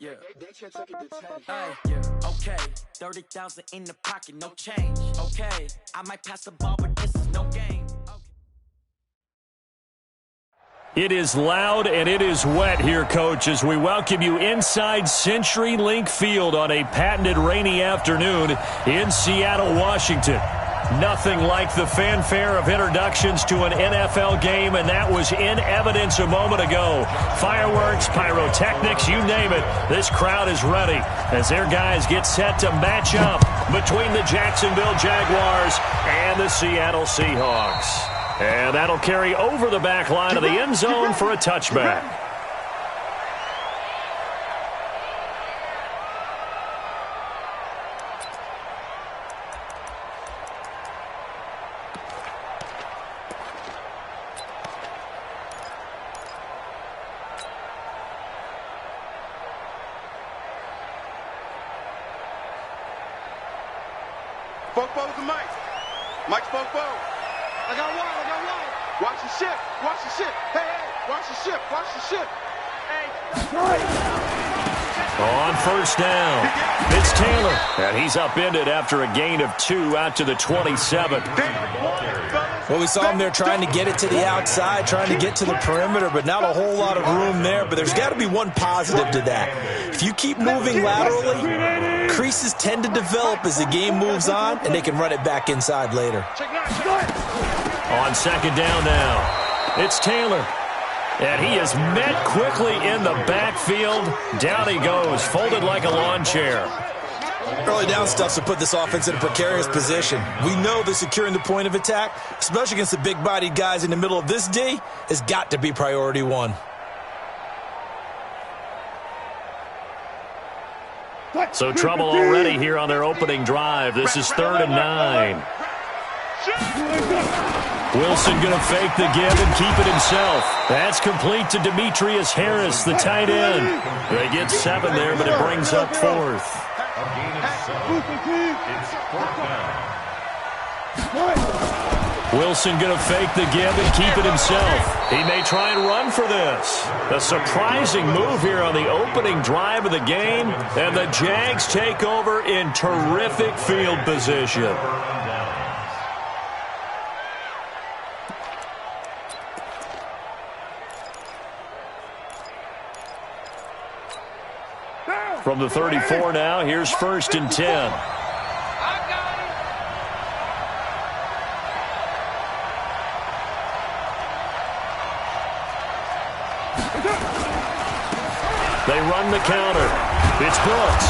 Yeah. Yeah. Okay. 30,000 in the pocket, no change. Okay. I might pass the ball, but this is no game. It is loud and it is wet here, Coach, as we welcome you inside CenturyLink Field on a patented rainy afternoon in Seattle, Washington. Nothing like the fanfare of introductions to an NFL game, and that was in evidence a moment ago. Fireworks, pyrotechnics, you name it. This crowd is ready as their guys get set to match up between the Jacksonville Jaguars and the Seattle Seahawks. And that'll carry over the back line of the end zone for a touchback. Spoke to Mike. Mike spoke. I got one. Watch the ship. Hey, watch the ship. Hey. On first down, it's Taylor. And he's upended after a gain of 2 out to the 27. Well, we saw him there trying to get it to the outside, trying to get to the perimeter, but not a whole lot of room there. But there's got to be one positive to that. If you keep moving laterally, creases tend to develop as the game moves on, and they can run it back inside later. On second down now, it's Taylor. And he is met quickly in the backfield. Down he goes, folded like a lawn chair. Early down stuff to put this offense in a precarious position. We know that securing the point of attack, especially against the big-bodied guys in the middle of this D, has got to be priority one. So trouble already here on their opening drive. This is 3rd and 9. Wilson going to fake the give and keep it himself. That's complete to Demetrius Harris, the tight end. They get 7 there, but it brings up 4th. Wilson going to fake the give and keep it himself. He may try and run for this. A surprising move here on the opening drive of the game, and the Jags take over in terrific field position. From the 34 now, here's 1st and 10. They run the counter. It's Brooks.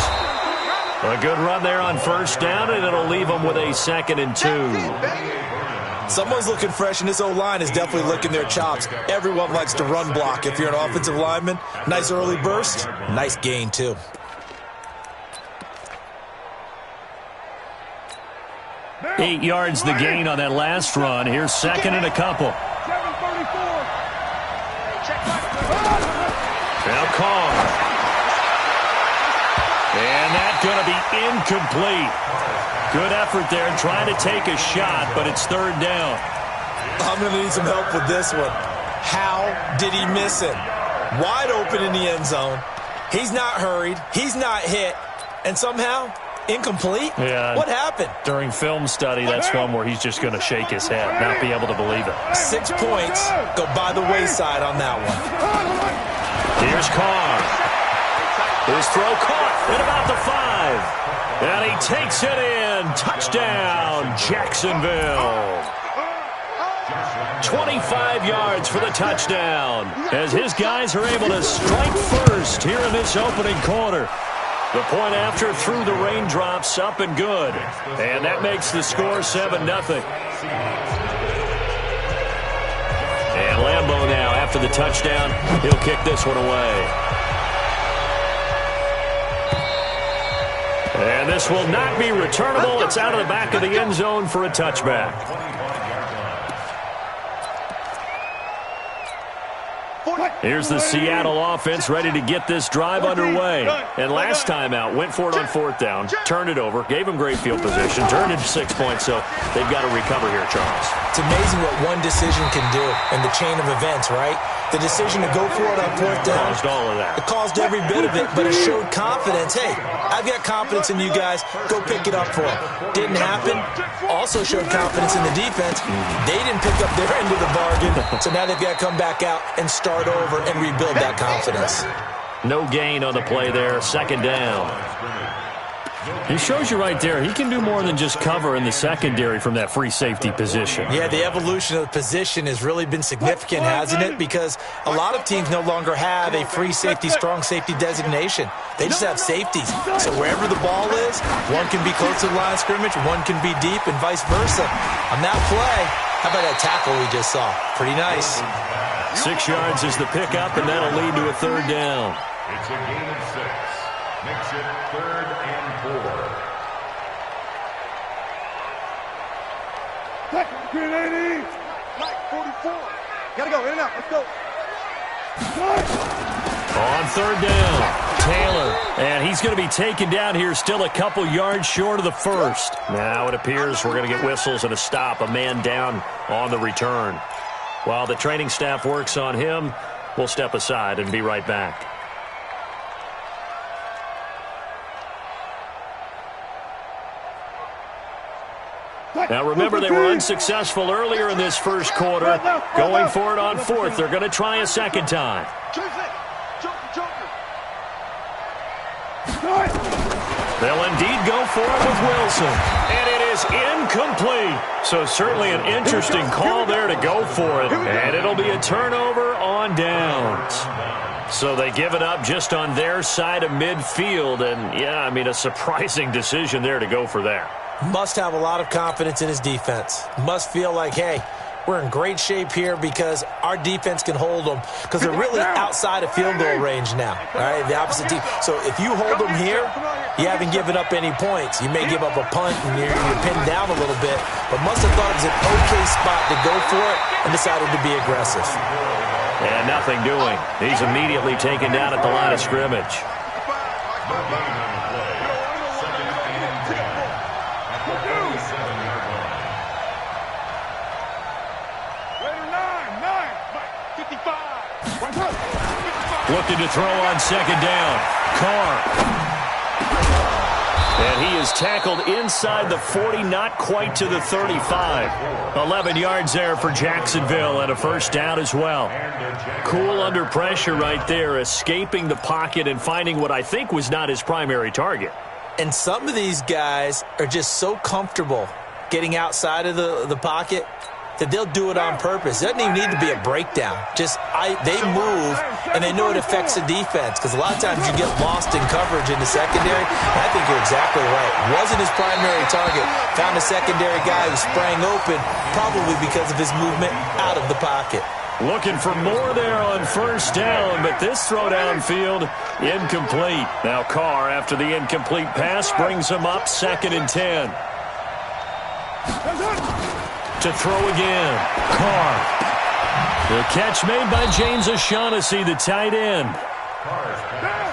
A good run there on first down, and it'll leave them with a 2nd and 2. Someone's looking fresh, and this O-line is definitely licking their chops. Everyone likes to run block. If you're an offensive lineman, nice early burst, nice gain too. Eight yards the gain on that last run. Here's 2nd and a couple. Now Carr. And that's going to be incomplete. Good effort there trying to take a shot, but it's 3rd down. I'm going to need some help with this one. How did he miss it? Wide open in the end zone. He's not hurried. He's not hit. And somehow, incomplete? Yeah. What happened? During film study, that's one where he's just going to shake his head, not be able to believe it. 6 points go by the wayside on that one. Here's Carr. His throw caught at about the 5. And he takes it in. Touchdown, Jacksonville. 25 yards for the touchdown as his guys are able to strike first here in this opening quarter. The point after through the raindrops, up and good. And that makes the score 7-0. And Lambeau now, after the touchdown, he'll kick this one away. And this will not be returnable. It's out of the back of the end zone for a touchback. Here's the Seattle offense ready to get this drive underway. And last time out, went for it on 4th down, turned it over, gave them great field position, turned it 6 points, so they've got to recover here, Charles. It's amazing what one decision can do in the chain of events, right? The decision to go for it on 4th down. Caused all of that. It caused every bit of it, but it showed confidence. Hey, I've got confidence in you guys. Go pick it up for them. Didn't happen. Also showed confidence in the defense. They didn't pick up their end of the bargain, so now they've got to come back out and start over and rebuild that confidence. No gain on the play there. 2nd down. He shows you right there, he can do more than just cover in the secondary from that free safety position. Yeah, the evolution of the position has really been significant, hasn't it? Because a lot of teams no longer have a free safety, strong safety designation. They just have safeties. So wherever the ball is, one can be close to the line of scrimmage, one can be deep, and vice versa. On that play, how about that tackle we just saw? Pretty nice. 6 yards is the pickup, and that'll lead to a 3rd down. It's a gain of 6. Makes it 3rd and 4. Green 80. Mike, 44. Gotta go, in and out. Let's go. On 3rd down, Taylor. And he's going to be taken down here, still a couple yards short of the 1st. Now it appears we're going to get whistles and a stop. A man down on the return. While the training staff works on him, we'll step aside and be right back. Now remember, they were unsuccessful earlier in this 1st quarter. Going for it on 4th. They're going to try a 2nd time. They'll indeed go for it with Wilson. And it is incomplete. So certainly an interesting call there to go for it. And it'll be a turnover on downs. So they give it up just on their side of midfield. And, yeah, I mean, a surprising decision there to go for that. Must have a lot of confidence in his defense. Must feel like, hey, we're in great shape here because our defense can hold them because they're really outside of field goal range now, all right, the opposite team. So if you hold them here, you haven't given up any points. You may give up a punt and you're pinned down a little bit, but must have thought it was an okay spot to go for it and decided to be aggressive. And nothing doing. He's immediately taken down at the line of scrimmage. Looking to throw on 2nd down. Carr. And he is tackled inside the 40, not quite to the 35. 11 yards there for Jacksonville and a 1st down as well. Cool under pressure right there, escaping the pocket and finding what I think was not his primary target. And some of these guys are just so comfortable getting outside of the pocket that they'll do it on purpose. It doesn't even need to be a breakdown. They move, and they know it affects the defense because a lot of times you get lost in coverage in the secondary. And I think you're exactly right. Wasn't his primary target. Found a secondary guy who sprang open, probably because of his movement out of the pocket. Looking for more there on 1st down, but this throw downfield, incomplete. Now Carr, after the incomplete pass, brings him up 2nd and 10. To throw again. Carr. The catch made by James O'Shaughnessy, the tight end.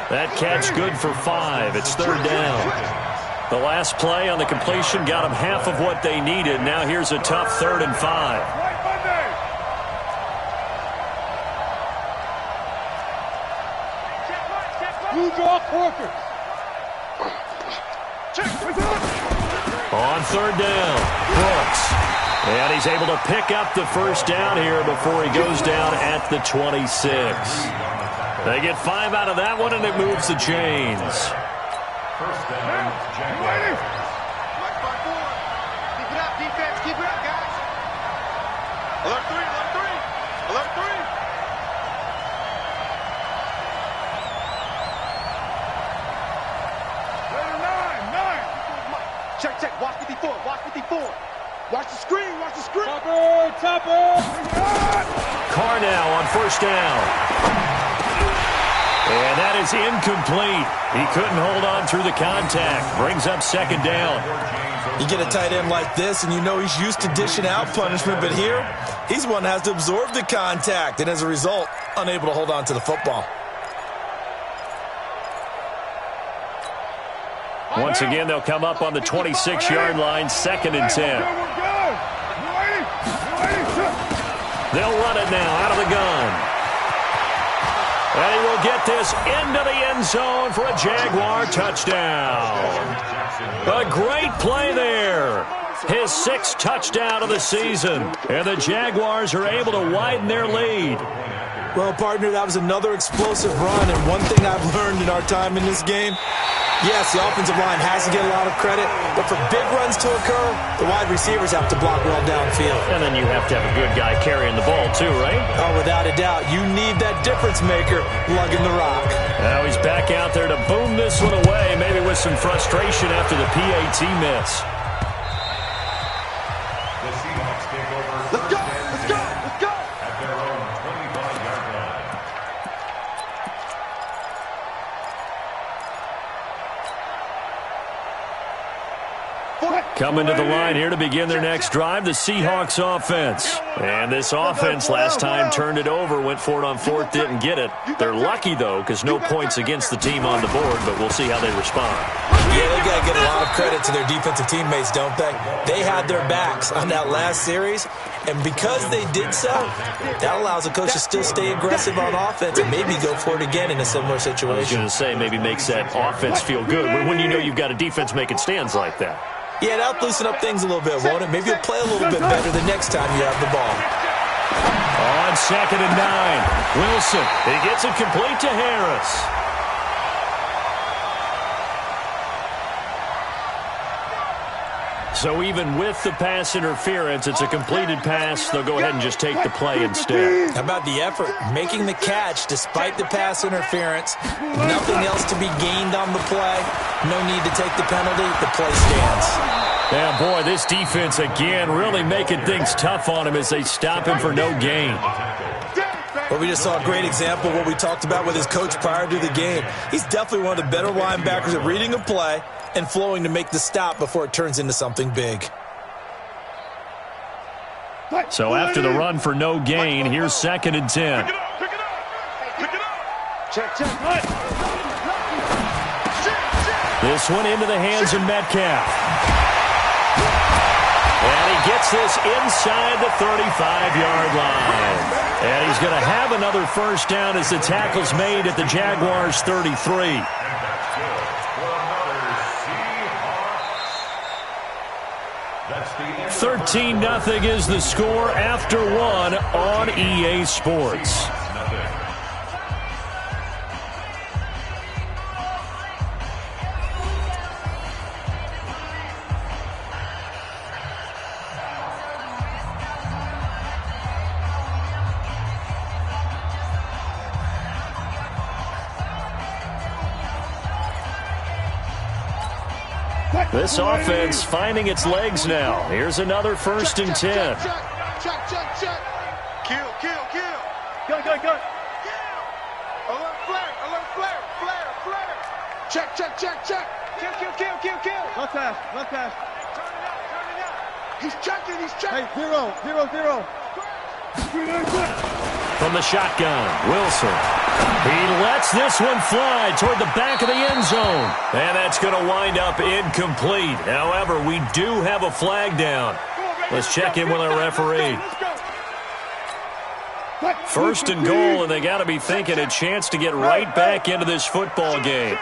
That catch good for 5. It's 3rd down. The last play on the completion got them half of what they needed. Now here's a tough 3rd and 5. On 3rd down, Brooks. And he's able to pick up the 1st down here before he goes down at the 26. They get 5 out of that one, and it moves the chains. 1st down, Jaguars. Mike by 4. Keep it up, defense. Keep it up, guys. Alert 3, alert 3. Alert 3. Check. Watch 54. Watch 54. Watch the screen. Watch the screen. Topper. Carr now on 1st down. And that is incomplete. He couldn't hold on through the contact. Brings up 2nd down. You get a tight end like this, and you know he's used to dishing out punishment, but here, he's the one that has to absorb the contact, and as a result, unable to hold on to the football. Once again, they'll come up on the 26-yard line, 2nd and 10. They'll run it now out of the gun. And he will get this into the end zone for a Jaguar touchdown. A great play there. His 6th touchdown of the season. And the Jaguars are able to widen their lead. Well, partner, that was another explosive run, and one thing I've learned in our time in this game, yes, the offensive line has to get a lot of credit, but for big runs to occur, the wide receivers have to block well downfield. And then you have to have a good guy carrying the ball too, right? Oh, without a doubt. You need that difference maker lugging the rock. Now he's back out there to boom this one away, maybe with some frustration after the PAT miss. The Seahawks take over. Let's go! Let's go! Let's go! At their own 25-yard line. Coming to the line here to begin their next drive, the Seahawks offense. And this offense last time turned it over, went for it on 4th, didn't get it. They're lucky, though, because no points against the team on the board, but we'll see how they respond. Yeah, they've got to get a lot of credit to their defensive teammates, don't they? They had their backs on that last series, and because they did so, that allows the coach to still stay aggressive on offense and maybe go for it again in a similar situation. I was going to say, maybe makes that offense feel good when you know you've got a defense making stands like that. Yeah, that'll loosen up things a little bit, won't it? Maybe you'll play a little bit better the next time you have the ball. On 2nd and 9, Wilson. He gets it complete to Harris. So even with the pass interference, it's a completed pass. They'll go ahead and just take the play instead. How about the effort? Making the catch despite the pass interference. Nothing else to be gained on the play. No need to take the penalty. The play stands. Yeah, boy, this defense again really making things tough on him as they stop him for no gain. Well, we just saw a great example of what we talked about with his coach prior to the game. He's definitely one of the better linebackers at reading a play and flowing to make the stop before it turns into something big. So after the run for no gain, here's 2nd and 10. Pick it up! Pick it up! Check, check, right! This one into the hands of Metcalf. And he gets this inside the 35-yard line. And he's going to have another first down as the tackle's made at the Jaguars' 33. 13-0 is the score after one on EA Sports. This offense finding its legs now. Here's another 1st and 10. Check. Kill. Go. Kill. Alert flare. Check. Kill. Left pass. Turn it out. He's checking. Hey, 0. From the shotgun, Wilson. He lets this one fly toward the back of the end zone. And that's going to wind up incomplete. However, we do have a flag down. Let's check in with our referee. 1st and goal, and they got to be thinking a chance to get right back into this football game.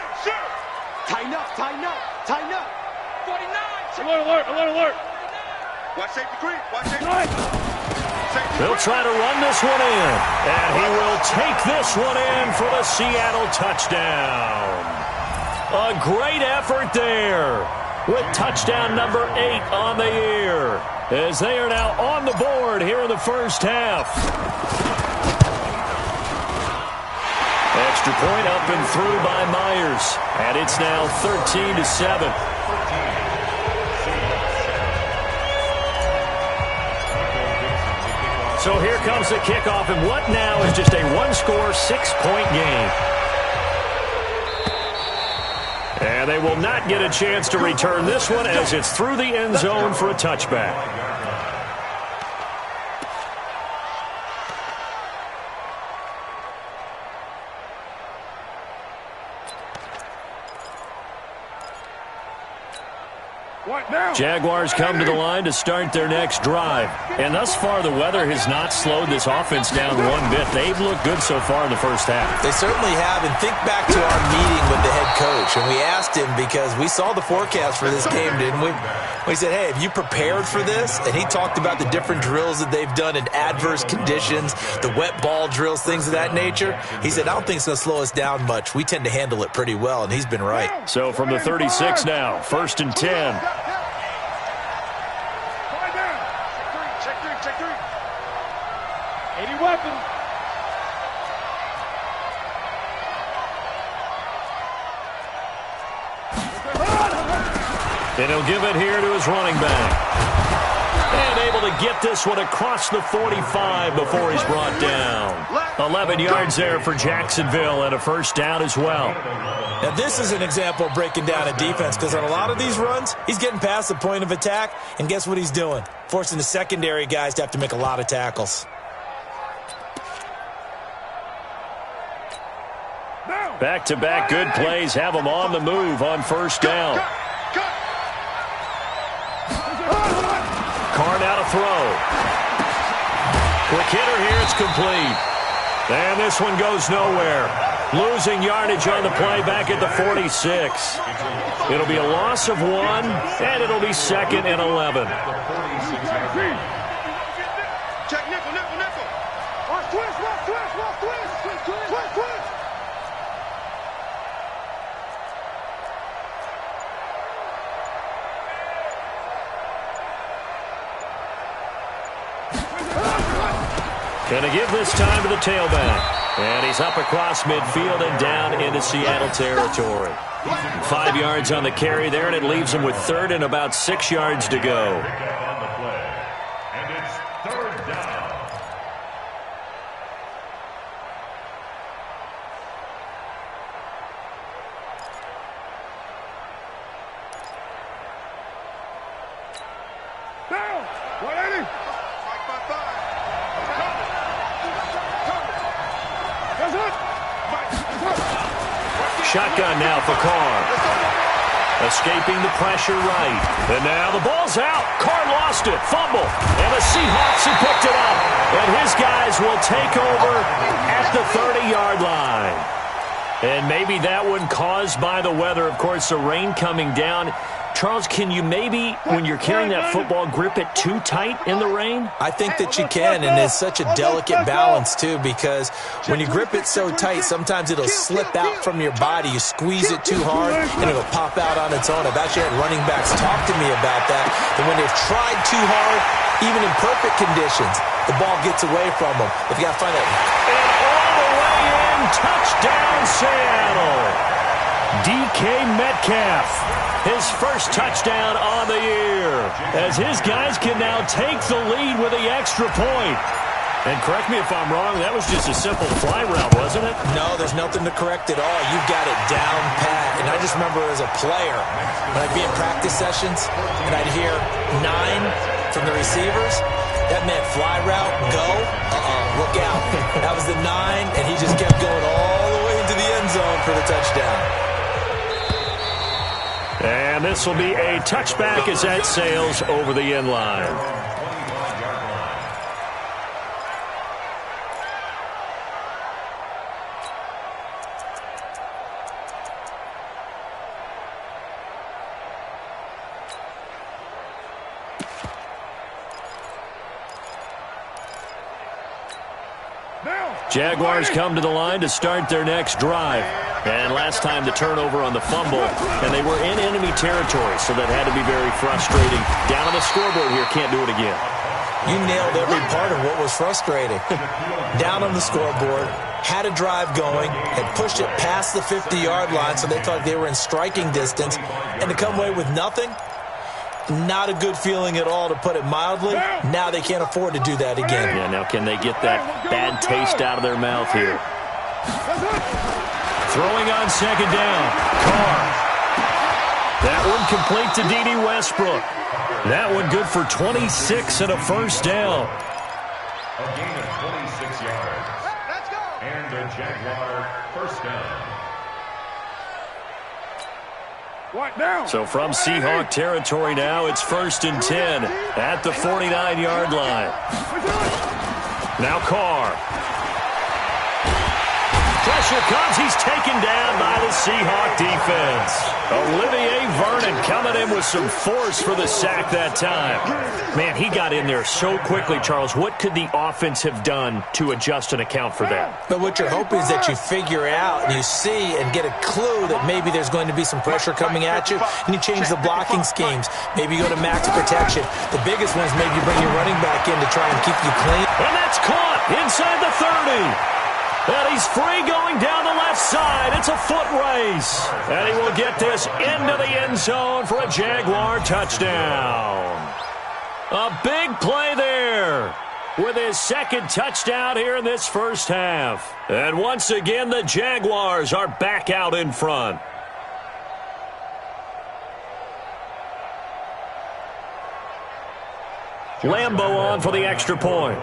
Tighten up. 49. Alert. Watch safety creep. They'll try to run this one in, and he will take this one in for the Seattle touchdown. A great effort there with touchdown number 8 on the year as they are now on the board here in the first half. Extra point up and through by Myers, and it's now 13-7. So here comes the kickoff, and what now is just a one-score, 6-point game. And And they will not get a chance to return this one as it's through the end zone for a touchback. Jaguars come to the line to start their next drive. And thus far, the weather has not slowed this offense down one bit. They've looked good so far in the first half. They certainly have. And think back to our meeting with the head coach. And we asked him because we saw the forecast for this game, didn't we? We said, hey, have you prepared for this? And he talked about the different drills that they've done in adverse conditions, the wet ball drills, things of that nature. He said, I don't think it's going to slow us down much. We tend to handle it pretty well, and he's been right. So from the 36 now, 1st and 10. And he'll give it here to his running back. And able to get this one across the 45 before he's brought down. 11 yards there for Jacksonville and a first down as well. Now, this is an example of breaking down a defense because on a lot of these runs, he's getting past the point of attack, and guess what he's doing? Forcing the secondary guys to have to make a lot of tackles. Back-to-back good plays have them on the move on first down. Carr now to throw. Quick hitter here, it's complete. And this one goes nowhere. Losing yardage on the play back at the 46. It'll be a loss of 1, and it'll be 2nd and 11. Check nickel, nickel, nickel. Watch twist, watch twist, watch twist, twist, twist, twist, twist. Gonna give this time to the tailback. And he's up across midfield and down into Seattle territory. 5 yards on the carry there, and it leaves him with 3rd and about 6 yards to go. And it's 3rd down. Down. 180. 5. Shotgun now for Carr. Escaping the pressure right. And now the ball's out. Carr lost it. Fumble. And the Seahawks have picked it up. And his guys will take over at the 30-yard line. And maybe that one caused by the weather. Of course, the rain coming down. Charles, can you maybe, when you're carrying that football, grip it too tight in the rain? I think that you can, and it's such a delicate balance, too, because when you grip it so tight, sometimes it'll slip out from your body. You squeeze it too hard, and it'll pop out on its own. I've actually had running backs talk to me about that when they've tried too hard, even in perfect conditions, the ball gets away from them. They've got to find it. And all the way in, touchdown, Seattle. DK Metcalf, his first touchdown on the year, as his guys can now take the lead with the extra point. And correct me if I'm wrong, that was just a simple fly route, wasn't it? No, there's nothing to correct at all. You've got it down pat. And I just remember as a player, when I'd be in practice sessions, and I'd hear 9 from the receivers, that meant fly route, go, look out. That was the 9, and he just kept going all the way into the end zone for the touchdown. And this will be a touchback as that sails over the end line. Jaguars come to the line to start their next drive. And last time the turnover on the fumble, and they were in enemy territory, so that had to be very frustrating. Down on the scoreboard here, can't do it again. You nailed every part of what was frustrating. Down on the scoreboard, had a drive going, had pushed it past the 50-yard line, so they thought they were in striking distance, and to come away with nothing, not a good feeling at all, to put it mildly. Now they can't afford to do that again. Yeah, now can they get that bad taste out of their mouth here? Throwing on second down. Carr. That one complete to D.D. Westbrook. That one good for 26 and a first down. A gain of 26 yards. Let's go. And a Jaguar first down. Right down. So from Seahawk territory now, it's 1st and 10 at the 49-yard line. Now Carr. Pressure comes. He's taken down by the Seahawk defense. Olivier Vernon coming in with some force for the sack that time. Man, he got in there so quickly, Charles. What could the offense have done to adjust and account for that? But what you're hoping is that you figure out and you see and get a clue that maybe there's going to be some pressure coming at you, and you change the blocking schemes. Maybe you go to max protection. The biggest one is maybe you bring your running back in to try and keep you clean. And that's caught inside the 30. And he's free going down the left side. It's a foot race. And he will get this into the end zone for a Jaguar touchdown. A big play there with his second touchdown here in this first half. And once again, the Jaguars are back out in front. Lambo on for the extra point.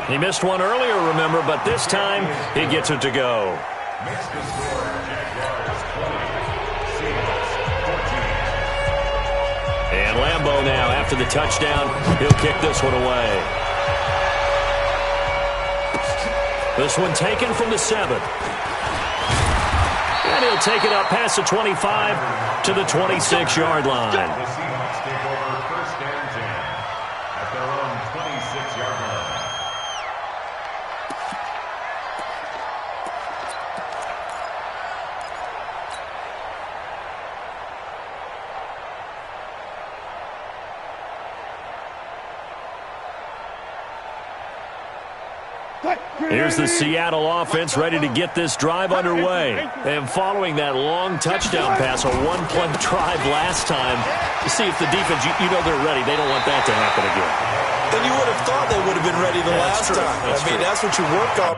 He missed one earlier, remember, but this time he gets it to go. Makes the score Jaguars 20, Seahawks 14. And Lambo now, after the touchdown, he'll kick this one away. This one taken from the 7. And he'll take it up past the 25 to the 26-yard line. The Seahawks take over 1st and 10 at their own 26-yard line. Here's the Seattle offense ready to get this drive underway. And following that long touchdown pass, a one-play drive last time, you see if the defense, you know they're ready. They don't want that to happen again. And you would have thought they would have been ready the last time. That's what you work on.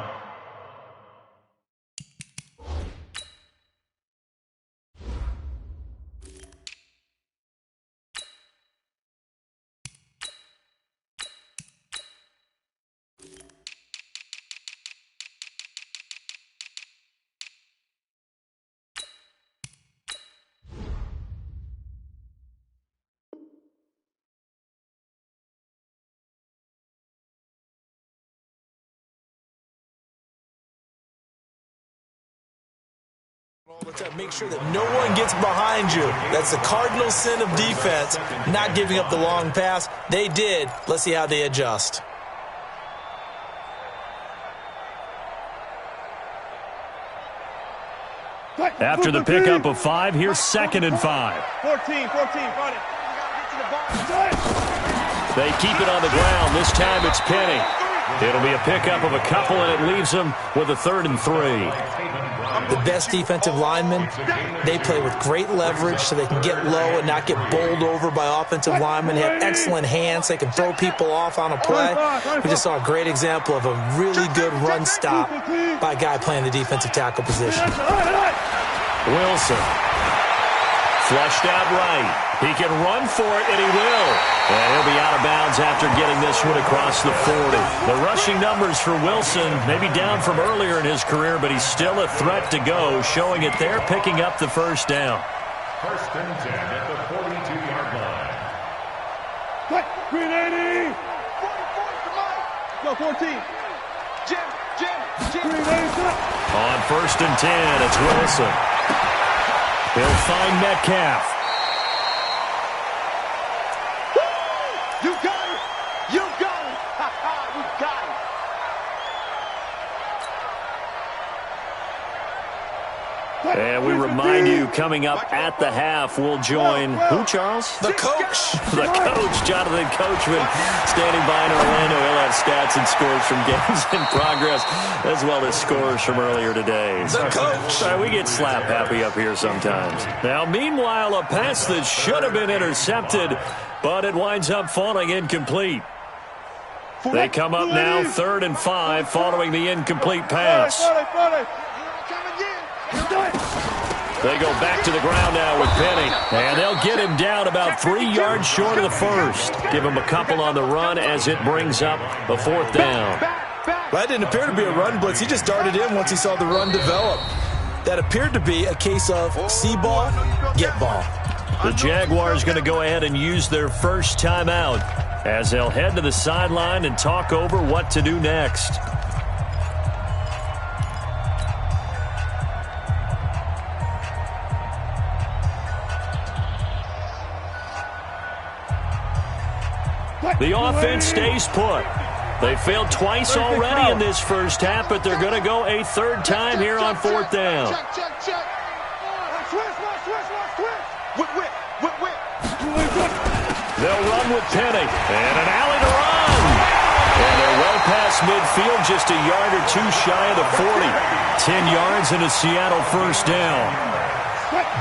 Make sure that no one gets behind you. That's the cardinal sin of defense, not giving up the long pass. They did. Let's see how they adjust. After the pickup of 5, here's 2nd and 5. 14, got it. They keep it on the ground. This time it's Penny. It'll be a pickup of a couple, and it leaves them with a 3rd and 3. The best defensive linemen, they play with great leverage so they can get low and not get bowled over by offensive linemen. They have excellent hands. They can throw people off on a play. We just saw a great example of a really good run stop by a guy playing the defensive tackle position. Wilson. Flushed out right. He can run for it, and he will. And he'll be out of bounds after getting this one across the 40. The rushing numbers for Wilson maybe down from earlier in his career, but he's still a threat to go, showing it there, picking up the first down. 1st and 10 at the 42-yard line. Green 80. Go 14. Jim. Green 80. On 1st and 10, it's Wilson. He'll find Metcalf. You got it. You got it. Ha ha. We got it. And we remind you, coming up at the half, we'll join who, Charles? The coach. The coach, Jonathan Coachman, standing by in Orlando. He'll have stats and scores from games in progress, as well as scores from earlier today. The coach. Sorry, we get slap happy up here sometimes. Now, meanwhile, a pass that should have been intercepted, but it winds up falling incomplete. They come up now 3rd and 5 following the incomplete pass. They go back to the ground now with Penny. And they'll get him down about 3 yards short of the first. Give him a couple on the run as it brings up the 4th down. Well, that didn't appear to be a run blitz. He just darted in once he saw the run develop. That appeared to be a case of see ball, get ball. The Jaguars going to go ahead and use their first timeout as they'll head to the sideline and talk over what to do next. The offense stays put. They failed twice already in this first half, but they're going to go a 3rd time here on 4th down. They'll run with Penny. And an alley to run. And they're well past midfield, just a yard or two shy of the 40. 10 yards and a Seattle first down.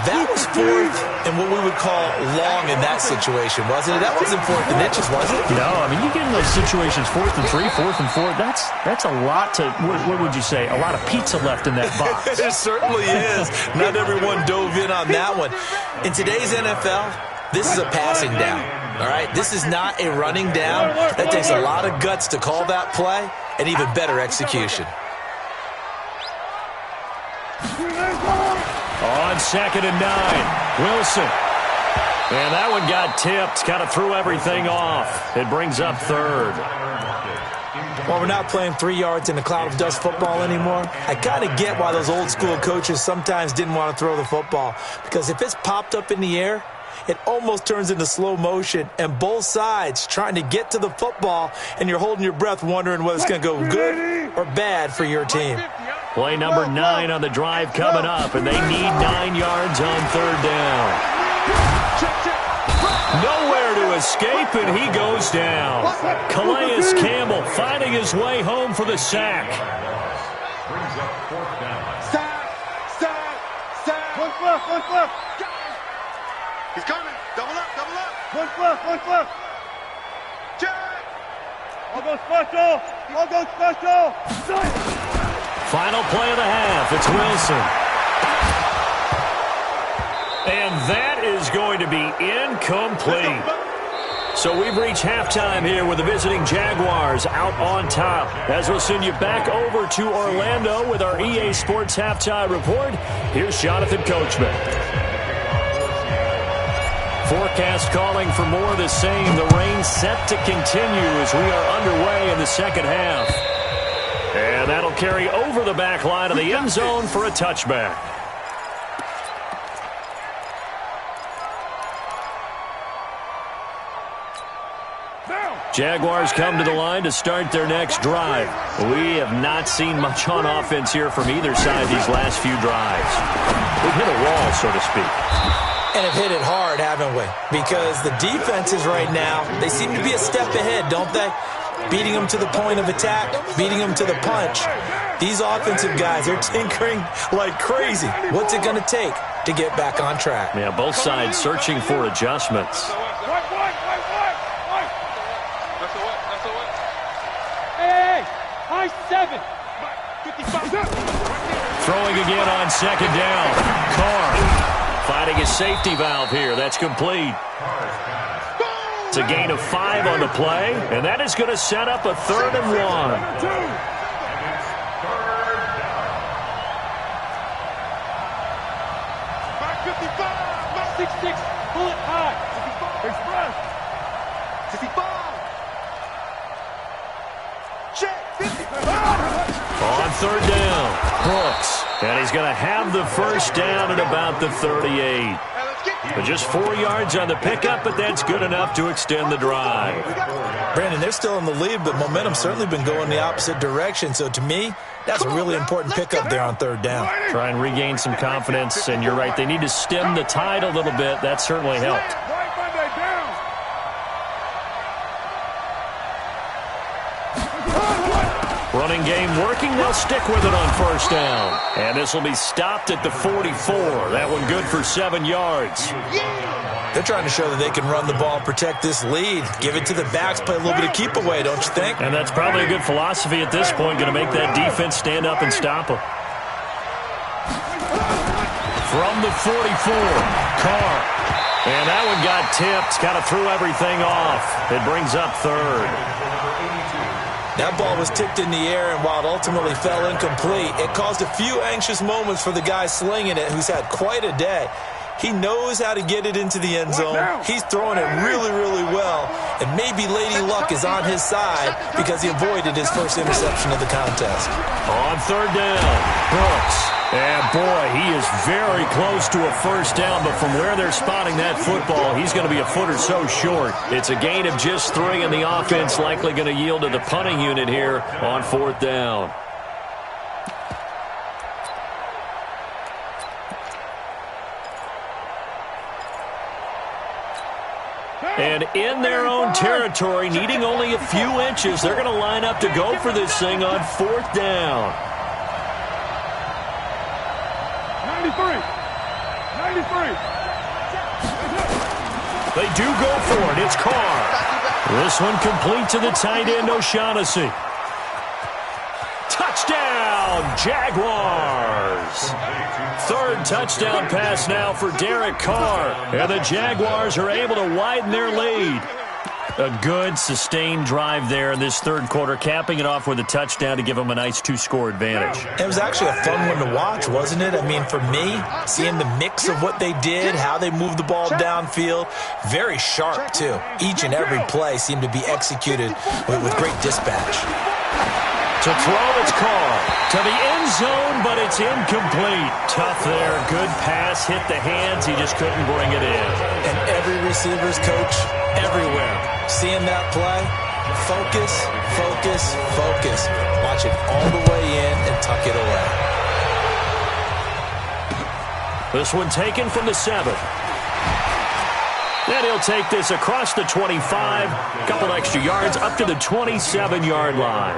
That was 4th and what we would call long in that situation, wasn't it? That wasn't 4th and inches, was it? No, I mean, you get in those situations 4th and 3, 4th and 4. That's a lot to, what would you say, a lot of pizza left in that box. It certainly is. Not everyone dove in on that one. In today's NFL, this is a passing down, all right? This is not a running down. That takes a lot of guts to call that play and even better execution. On 2nd and 9, Wilson. And that one got tipped, kind of threw everything off. It brings up 3rd. Well, we're not playing 3 yards in a cloud of dust football anymore. I kind of get why those old school coaches sometimes didn't want to throw the football. Because if it's popped up in the air, it almost turns into slow motion, and both sides trying to get to the football, and you're holding your breath wondering whether it's going to go good or bad for your team. Play number 9 on the drive coming up, and they need 9 yards on 3rd down. Nowhere to escape, and he goes down. Calais Campbell finding his way home for the sack. Brings up 4th down. Sack. One flip. He's coming. Double up. One flip. Jack. I'll go special. Final play of the half. It's Wilson. And that is going to be incomplete. So we've reached halftime here with the visiting Jaguars out on top. As we'll send you back over to Orlando with our EA Sports Halftime Report, here's Jonathan Coachman. Forecast calling for more of the same. The rain set to continue as we are underway in the second half. And that'll carry over the back line of the end zone for a touchback. Jaguars come to the line to start their next drive. We have not seen much on offense here from either side these last few drives. We've hit a wall, so to speak. And have hit it hard, haven't we? Because the defenses right now, they seem to be a step ahead, don't they? Beating them to the point of attack, beating them to the punch. These offensive guys, they're tinkering like crazy. What's it going to take to get back on track? Yeah, both sides searching for adjustments. Hey, high 7. Throwing again on 2nd down. Carr finding his safety valve here. That's complete. It's a gain of 5 on the play, and that is going to set up a 3rd and 1. 6'6", pull it high. Express. 65. On 3rd down, Brooks. And he's going to have the first down at about the 38. But just 4 yards on the pickup, but that's good enough to extend the drive. Brandon, they're still in the lead, but momentum's certainly been going the opposite direction. So to me, that's a really important pickup there on 3rd down. Try and regain some confidence, and you're right, they need to stem the tide a little bit. That certainly helped. Running game working. They'll stick with it on 1st down. And this will be stopped at the 44. That one good for 7 yards. They're trying to show that they can run the ball, protect this lead, give it to the backs, play a little bit of keep away, don't you think? And that's probably a good philosophy at this point, going to make that defense stand up and stop them. From the 44, Carr. And that one got tipped, kind of threw everything off. It brings up third. That ball was tipped in the air, and while it ultimately fell incomplete, it caused a few anxious moments for the guy slinging it, who's had quite a day. He knows how to get it into the end zone. He's throwing it really, really well. And maybe Lady Luck is on his side because he avoided his first interception of the contest. On third down, Brooks. And, boy, he is very close to a first down, but from where they're spotting that football, he's going to be a foot or so short. It's a gain of just 3, and the offense likely going to yield to the punting unit here on fourth down. And in their own territory, needing only a few inches, they're going to line up to go for this thing on fourth down. 93. They do go for it. It's Carr. This one complete to the tight end, O'Shaughnessy. Touchdown, Jaguars. Third touchdown pass now for Derek Carr. And the Jaguars are able to widen their lead. A good, sustained drive there in this third quarter, capping it off with a touchdown to give them a nice 2-score advantage. It was actually a fun one to watch, wasn't it? I mean, for me, seeing the mix of what they did, how they moved the ball downfield, very sharp, too. Each and every play seemed to be executed with great dispatch. To throw, it's Carr. To the end zone, but it's incomplete. Tough there. Good pass. Hit the hands. He just couldn't bring it in. And every receiver's coach, everywhere, seeing that play, focus, focus, focus. Watch it all the way in and tuck it away. This one taken from the 7. And he'll take this across the 25. A couple extra yards up to the 27-yard line.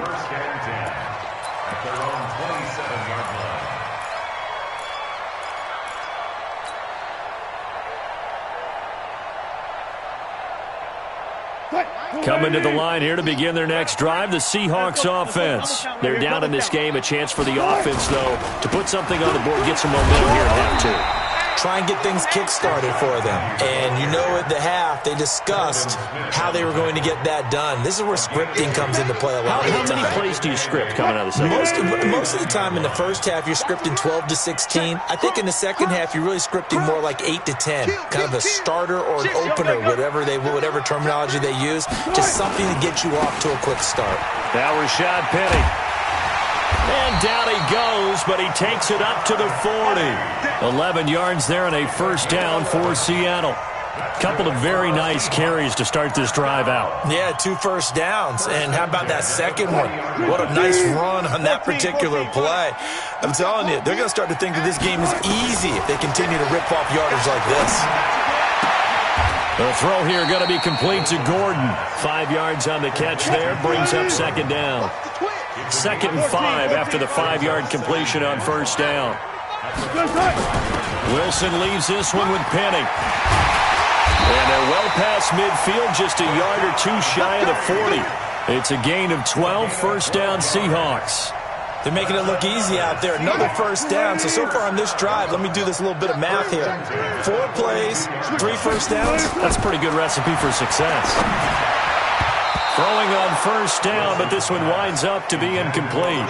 Coming to the line here to begin their next drive, the Seahawks offense. They're down in this game. A chance for the offense, though, to put something on the board, get some momentum here at half 2. Try and get things kick-started for them. And you know at the half, they discussed how they were going to get that done. This is where scripting comes into play a lot of the time. How many plays do you script coming out of the second? Most of the time in the first half, you're scripting 12 to 16. I think in the second half, you're really scripting more like 8 to 10. Kind of a starter or an opener, whatever terminology they use. Just something to get you off to a quick start. Now Rashad Penny. And down he goes, but he takes it up to the 40. 11 yards there and a first down for Seattle. Couple of very nice carries to start this drive out. Yeah, 2 first downs. And how about that second one? What a nice run on that particular play. I'm telling you, they're going to start to think that this game is easy if they continue to rip off yardage like this. The throw here going to be complete to Gordon. 5 yards on the catch there, brings up second down. 2nd and 5 after the 5-yard completion on first down. Wilson leaves this one with Penny. And they're well past midfield, just a yard or 2 shy of the 40. It's a gain of 12, first down Seahawks. They're making it look easy out there. Another first down. So far on this drive, let me do this little bit of math here. 4 plays, 3 first downs. That's a pretty good recipe for success. Throwing on first down, but this one winds up to be incomplete.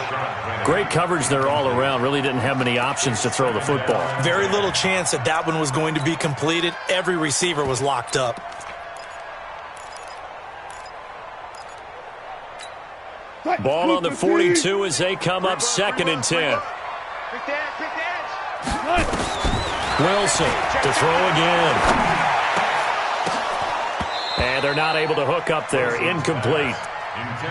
Great coverage there all around. Really didn't have many options to throw the football. Very little chance that that one was going to be completed. Every receiver was locked up. Ball on the 42 as they come up 2nd and 10. Wilson to throw again. And they're not able to hook up there. Incomplete.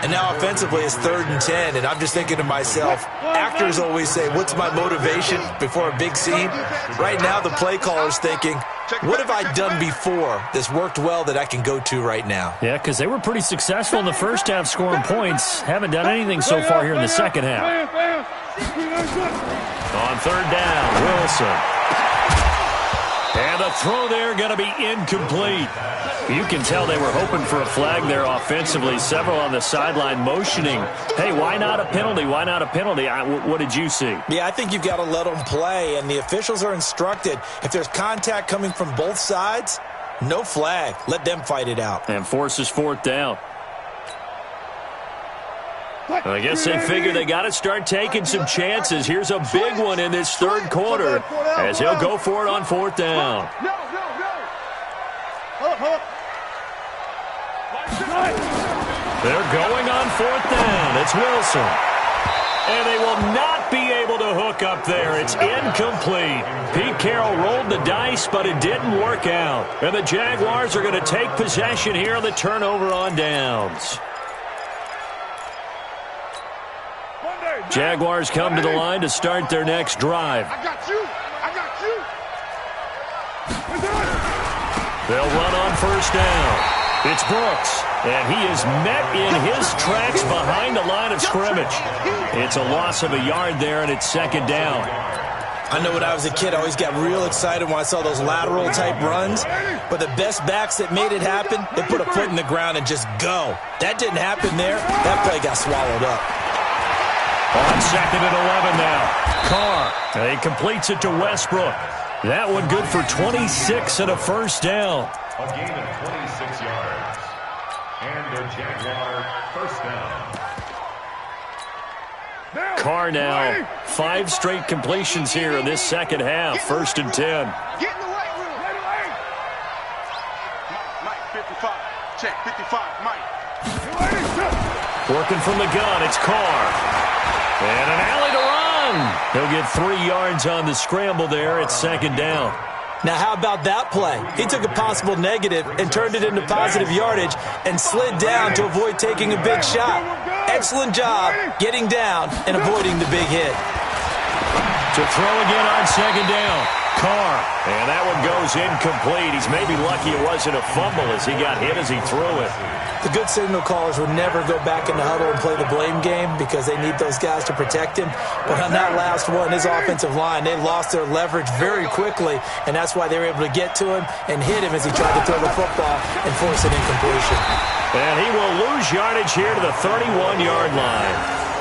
And now offensively it's 3rd and 10. And I'm just thinking to myself, actors always say, what's my motivation before a big scene? Right now the play caller's thinking, what have I done before that's worked well that I can go to right now? Yeah, because they were pretty successful in the first half scoring points. Haven't done anything so far here in the second half. On 3rd down, Wilson. And the throw there going to be incomplete. You can tell they were hoping for a flag there offensively. Several on the sideline motioning, hey, why not a penalty? Why not a penalty? What did you see? Yeah, I think you've got to let them play, and the officials are instructed, if there's contact coming from both sides, no flag. Let them fight it out. And forces fourth down. I guess they figure they got to start taking some chances. Here's a big one in this third quarter as he'll go for it on fourth down. They're going on fourth down. It's Wilson. And they will not be able to hook up there. It's incomplete. Pete Carroll rolled the dice, but it didn't work out. And the Jaguars are going to take possession here on the turnover on downs. Jaguars come to the line to start their next drive. I got you. I got you. They'll run on first down. It's Brooks, and he is met in his tracks behind the line of scrimmage. It's a loss of a yard there, and it's second down. I know when I was a kid, I always got real excited when I saw those lateral-type runs. But the best backs that made it happen, they put a foot in the ground and just go. That didn't happen there. That play got swallowed up. On second and 11 now. Carr, and he completes it to Westbrook. That one good for 26 and a first down. A gain of 26 yards. And a Jaguar first down. Carr now, 5 straight completions here in this second half. First and 10. Get in the weight room. Mike, 55. Check, 55. Mike. Working from the gun, it's Carr. And an alley to run. He'll get 3 yards on the scramble there. It's second down. Now, how about that play? He took a possible negative and turned it into positive yardage and slid down to avoid taking a big shot. Excellent job getting down and avoiding the big hit. To throw again on second down. Carr. And that one goes incomplete. He's maybe lucky it wasn't a fumble as he got hit as he threw it. The good signal callers would never go back in the huddle and play the blame game because they need those guys to protect him. But on that last one, his offensive line, they lost their leverage very quickly, and that's why they were able to get to him and hit him as he tried to throw the football and force an incompletion. And he will lose yardage here to the 31-yard line.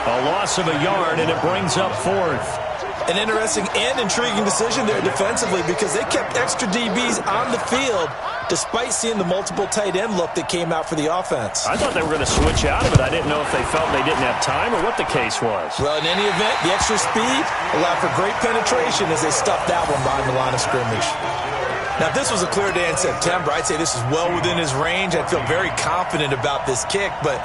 A loss of a yard, and it brings up fourth. An interesting and intriguing decision there defensively because they kept extra DBs on the field despite seeing the multiple tight end look that came out for the offense. I thought they were going to switch out of it. I didn't know if they felt they didn't have time or what the case was. Well, in any event, the extra speed allowed for great penetration as they stuffed that one behind the line of scrimmage. Now, if this was a clear day in September, I'd say this is well within his range. I'd feel very confident about this kick, but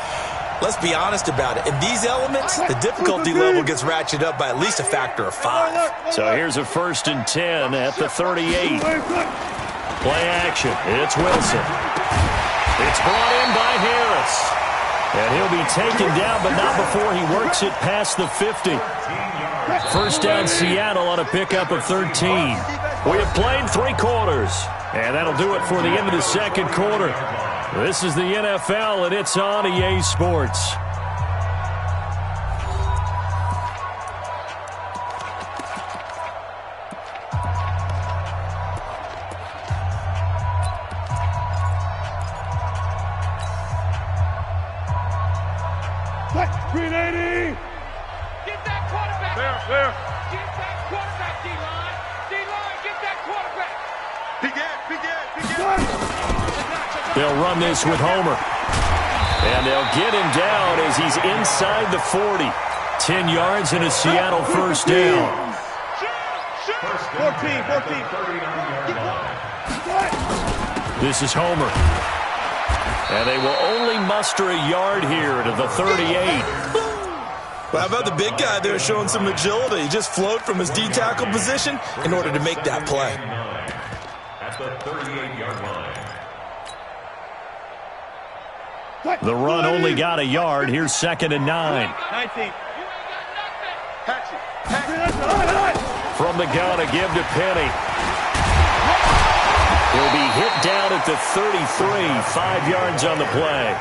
let's be honest about it. In these elements, the difficulty level gets ratcheted up by at least a factor of 5. So here's a first and 10 at the 38. Play action. It's Wilson. It's brought in by Harris. And he'll be taken down, but not before he works it past the 50. First down Seattle on a pickup of 13. We have played 3 quarters. And that'll do it for the end of the second quarter. This is the NFL, and it's on EA Sports. Green 80. Get that quarterback. There. Get that quarterback, D-line. D-line, get that quarterback. They'll run this with Homer. And they'll get him down as he's inside the 40. 10 yards and a Seattle first down. 14. This is Homer. And they will only muster a yard here to the 38. Well, how about the big guy there showing some agility? He just flowed from his D-tackle position in order to make that play. At the 38-yard line. The run only got a yard. Here's second and 9. 19. From the gun, a give to Penny. He'll be hit down at the 33, 5 yards on the play.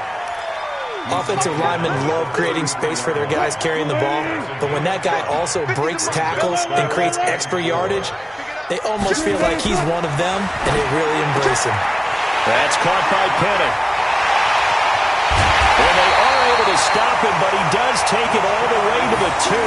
Offensive linemen love creating space for their guys carrying the ball, but when that guy also breaks tackles and creates extra yardage, They almost feel like he's one of them, and they really embrace him. That's caught by Penny. And they are able to stop him, but he does take it all the way to the 2.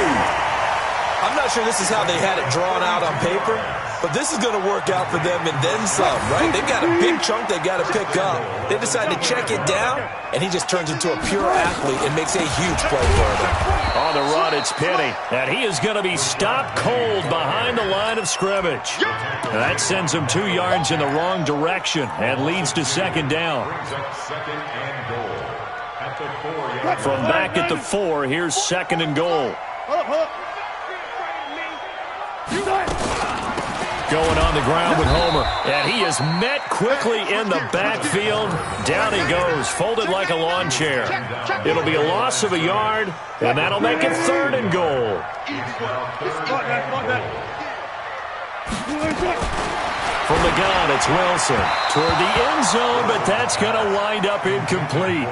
I'm not sure this is how they had it drawn out on paper, but this is going to work out for them and then some, right? They've got a big chunk they've got to pick up. They decide to check it down, and he just turns into a pure athlete and makes a huge play for them. On the run, it's Penny, and he is going to be stopped cold behind the line of scrimmage. And that sends him 2 yards in the wrong direction and leads to second down. Second and goal at the 4-yard line. From back at the 4, here's second and goal. Going on the ground with Homer, and he is met quickly in the backfield. Down he goes, folded like a lawn chair. It'll be a loss of a yard, and that'll make it third and goal. From the gun, it's Wilson toward the end zone, but that's going to wind up incomplete.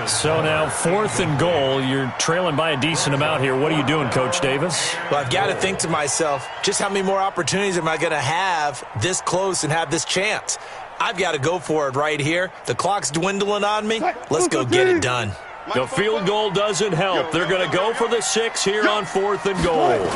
So now 4th and goal. You're trailing by a decent amount here. What are you doing, Coach Davis? Well, I've got to think to myself, just how many more opportunities am I going to have this close and have this chance? I've got to go for it right here. The clock's dwindling on me. Let's go get it done. The field goal doesn't help. They're going to go for the 6 here on 4th and goal.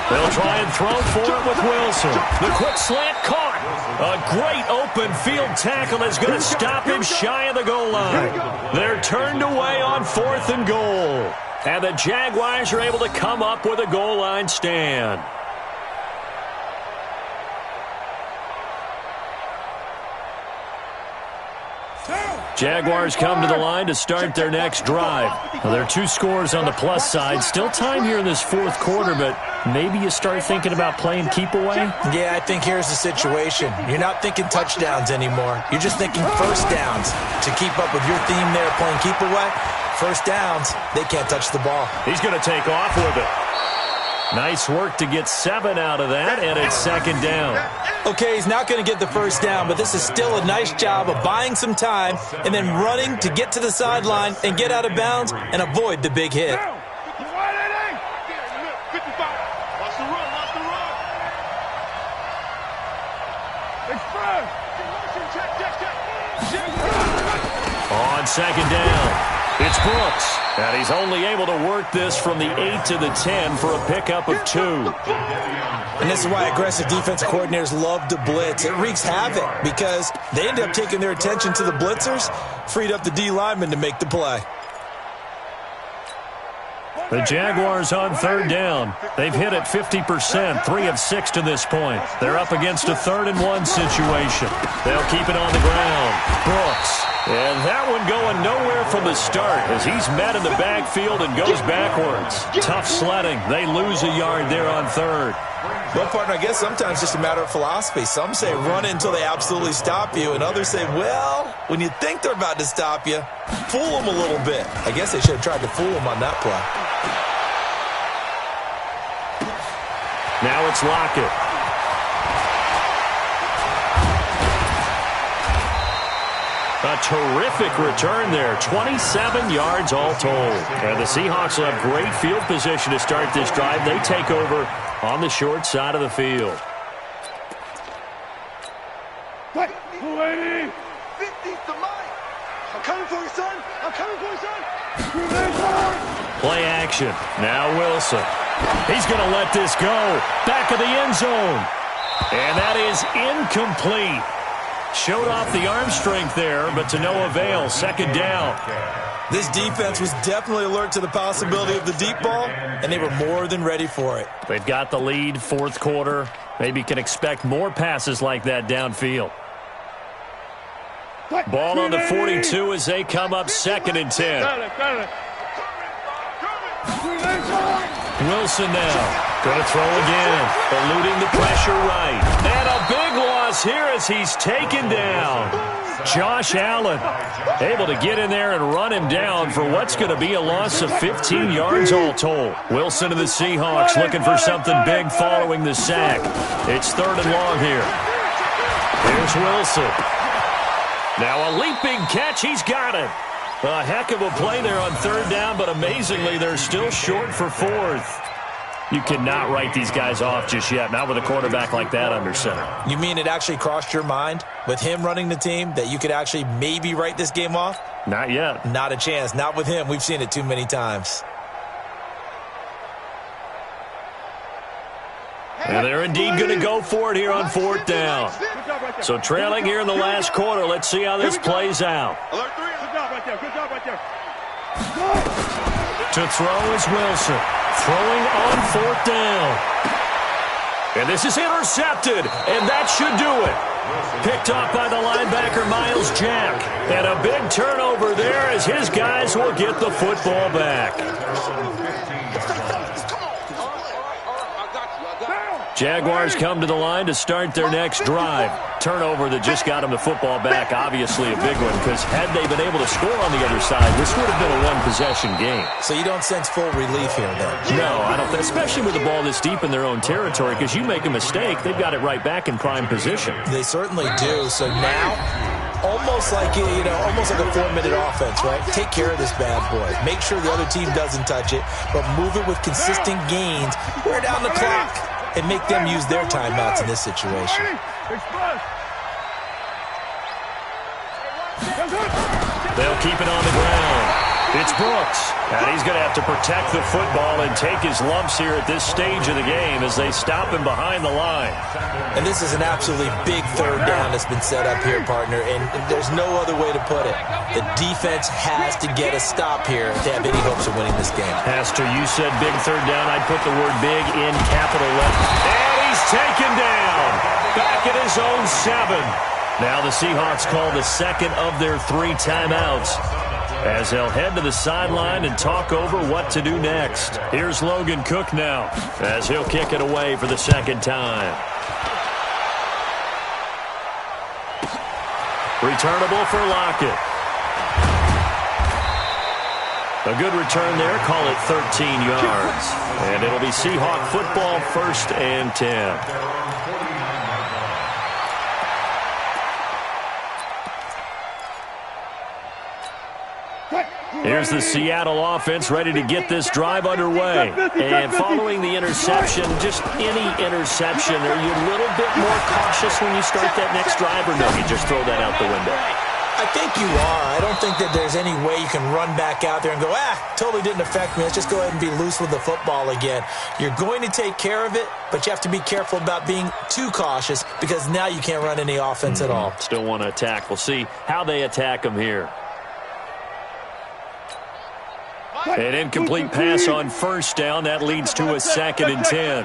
They'll try and throw for it with Wilson. The quick slant caught. A great open field tackle is going to stop him shy of the goal line. They're turned away on 4th and goal. And the Jaguars are able to come up with a goal line stand. Jaguars come to the line to start their next drive. Well, there are 2 scores on the plus side. Still time here in this 4th quarter, but maybe you start thinking about playing keep away? Yeah, I think here's the situation. You're not thinking touchdowns anymore. You're just thinking first downs. To keep up with your theme there playing keep away, first downs, they can't touch the ball. He's going to take off with it. Nice work to get 7 out of that, and it's second down. Okay, he's not going to get the first down, but this is still a nice job of buying some time and then running to get to the sideline and get out of bounds and avoid the big hit. On second down, it's Brooks. And he's only able to work this from the 8 to the 10 for a pickup of 2. And this is why aggressive defensive coordinators love to blitz. It wreaks havoc because they end up taking their attention to the blitzers, freed up the D lineman to make the play. The Jaguars on third down. They've hit it 50%, 3 of 6 to this point. They're up against a 3rd and 1 situation. They'll keep it on the ground. Brooks. And that one going nowhere from the start as he's met in the backfield and goes backwards. Tough sledding. They lose a yard there on 3rd. Well, partner, I guess sometimes it's just a matter of philosophy. Some say run it until they absolutely stop you, and others say, well, when you think they're about to stop you, fool them a little bit. I guess they should have tried to fool them on that play. Now it's Lockett. A terrific return there. 27 yards all told. And the Seahawks will have great field position to start this drive. They take over on the short side of the field. I'm coming for you, son. I'm coming for you, son. Play action. Now Wilson. He's going to let this go. Back of the end zone. And that is incomplete. Showed off the arm strength there, but to no avail. Second down. This defense was definitely alert to the possibility of the deep ball, and they were more than ready for it. They've got the lead, 4th quarter. Maybe can expect more passes like that downfield. Ball on the 42 as they come up 2nd and 10. Wilson now. Going to throw again. Eluding the pressure right. And a big loss here as he's taken down. Josh Allen able to get in there and run him down for what's going to be a loss of 15 yards all told. Wilson and the Seahawks looking for something big following the sack. It's 3rd and long here. Here's Wilson. Now a leaping catch. He's got it. A heck of a play there on 3rd down, but amazingly, they're still short for 4th. You cannot write these guys off just yet, not with a quarterback like that under center. You mean it actually crossed your mind with him running the team that you could actually maybe write this game off? Not yet. Not a chance. Not with him. We've seen it too many times. And they're indeed going to go for it here on 4th down. So trailing here in the last quarter. Let's see how this plays out. Good job right there. To throw is Wilson. Throwing on 4th down. And this is intercepted, and that should do it. Picked off by the linebacker, Miles Jack. And a big turnover there as his guys will get the football back. Jaguars come to the line to start their next drive. Turnover that just got them the football back, obviously a big one, because had they been able to score on the other side, this would have been a one-possession game. So you don't sense full relief here, then? No, I don't, especially with the ball this deep in their own territory, because you make a mistake, they've got it right back in prime position. They certainly do. So now, almost like almost like a 4-minute offense, right? Take care of this bad boy. Make sure the other team doesn't touch it, but move it with consistent gains. Wear down the clock and make them use their timeouts in this situation. They'll keep it on the ground. It's Brooks, and he's going to have to protect the football and take his lumps here at this stage of the game as they stop him behind the line. And this is an absolutely big 3rd down that's been set up here, partner, and there's no other way to put it. The defense has to get a stop here to have any hopes of winning this game. Pastor, you said big 3rd down. I'd put the word big in capital letters. And he's taken down. Back at his own 7. Now the Seahawks call the second of their 3 timeouts, as they'll head to the sideline and talk over what to do next. Here's Logan Cook now, as he'll kick it away for the second time. Returnable for Lockett. A good return there, call it 13 yards. And it'll be Seahawk football, 1st and 10. Here's the Seattle offense ready to get this drive underway. And following the interception, just any interception, are you a little bit more cautious when you start that next drive, or no, you just throw that out the window? I think you are. I don't think that there's any way you can run back out there and go, totally didn't affect me. Let's just go ahead and be loose with the football again. You're going to take care of it, but you have to be careful about being too cautious because now you can't run any offense at all. Still want to attack. We'll see how they attack them here. An incomplete pass on 1st down. That leads to a 2nd and 10.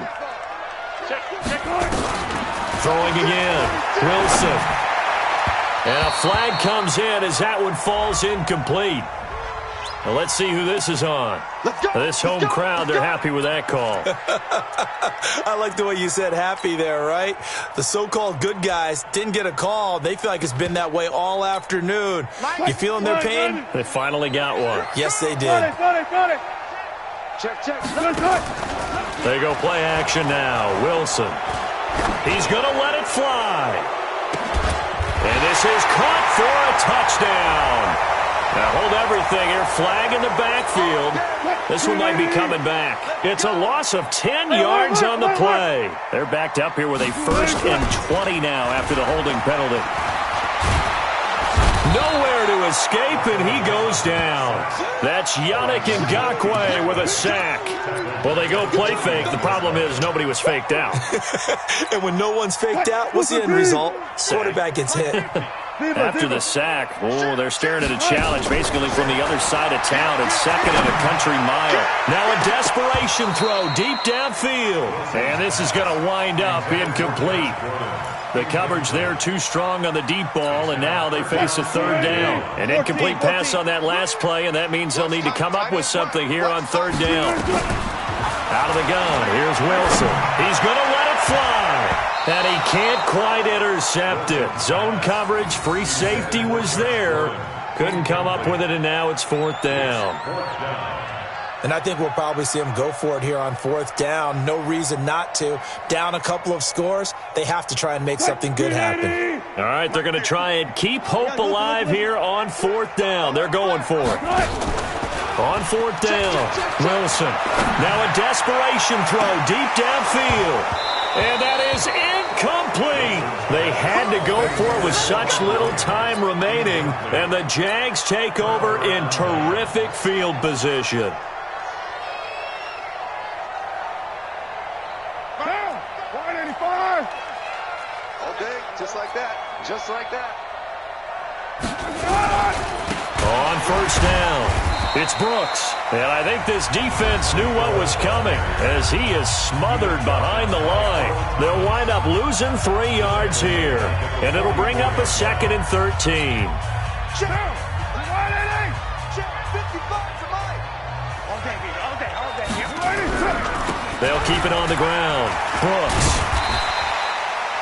Throwing again. Wilson. And a flag comes in as that one falls incomplete. Well, let's see who this is on. This home crowd, they're happy with that call. I like the way you said happy there, right? The so-called good guys didn't get a call. They feel like it's been that way all afternoon. You feeling their pain? They finally got one. Yes, they did. Check. They go play action now. Wilson. He's going to let it fly. And this is caught for a touchdown. Now hold everything here. Flag in the backfield. This one might be coming back. It's a loss of 10 yards on the play. They're backed up here with a 1st and 20 now after the holding penalty. Nowhere to escape, and he goes down. That's Yannick Ngakoue with a sack. Well, they go play fake. The problem is nobody was faked out. And when no one's faked out, what's the end result? Quarterback gets hit. After the sack, they're staring at a challenge basically from the other side of town. It's 2nd and a country mile. Now a desperation throw deep downfield. And this is going to wind up incomplete. The coverage there too strong on the deep ball, and now they face a 3rd down. An incomplete pass on that last play, and that means they'll need to come up with something here on 3rd down. Out of the gun, here's Wilson. He's going to let it fly. And he can't quite intercept it. Zone coverage, free safety was there. Couldn't come up with it, and now it's 4th down. And I think we'll probably see them go for it here on 4th down. No reason not to. Down a couple of scores, they have to try and make something good happen. All right, they're going to try and keep hope alive here on 4th down. They're going for it. On fourth down, Wilson. Now a desperation throw deep downfield. And that is incomplete. They had to go for it with such little time remaining. And the Jags take over in terrific field position. Just like that. Just like that. On first down, it's Brooks. And I think this defense knew what was coming as he is smothered behind the line. They'll wind up losing 3 yards here. And it'll bring up a 2nd and 13. They'll keep it on the ground. Brooks.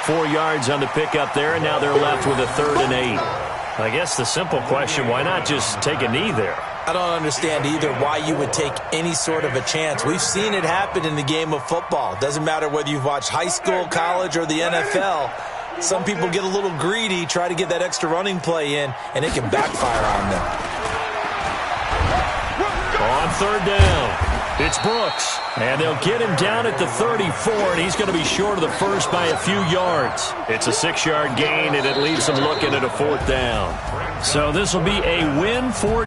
4 yards on the pickup there, and now they're left with a 3rd and 8. I guess the simple question, why not just take a knee there? I don't understand either why you would take any sort of a chance. We've seen it happen in the game of football. Doesn't matter whether you've watched high school, college, or the NFL. Some people get a little greedy, try to get that extra running play in, and it can backfire on them. On 3rd down, it's Brooks. And they'll get him down at the 34, and he's going to be short of the first by a few yards. It's a 6-yard gain, and it leaves them looking at a 4th down. So this will be a win for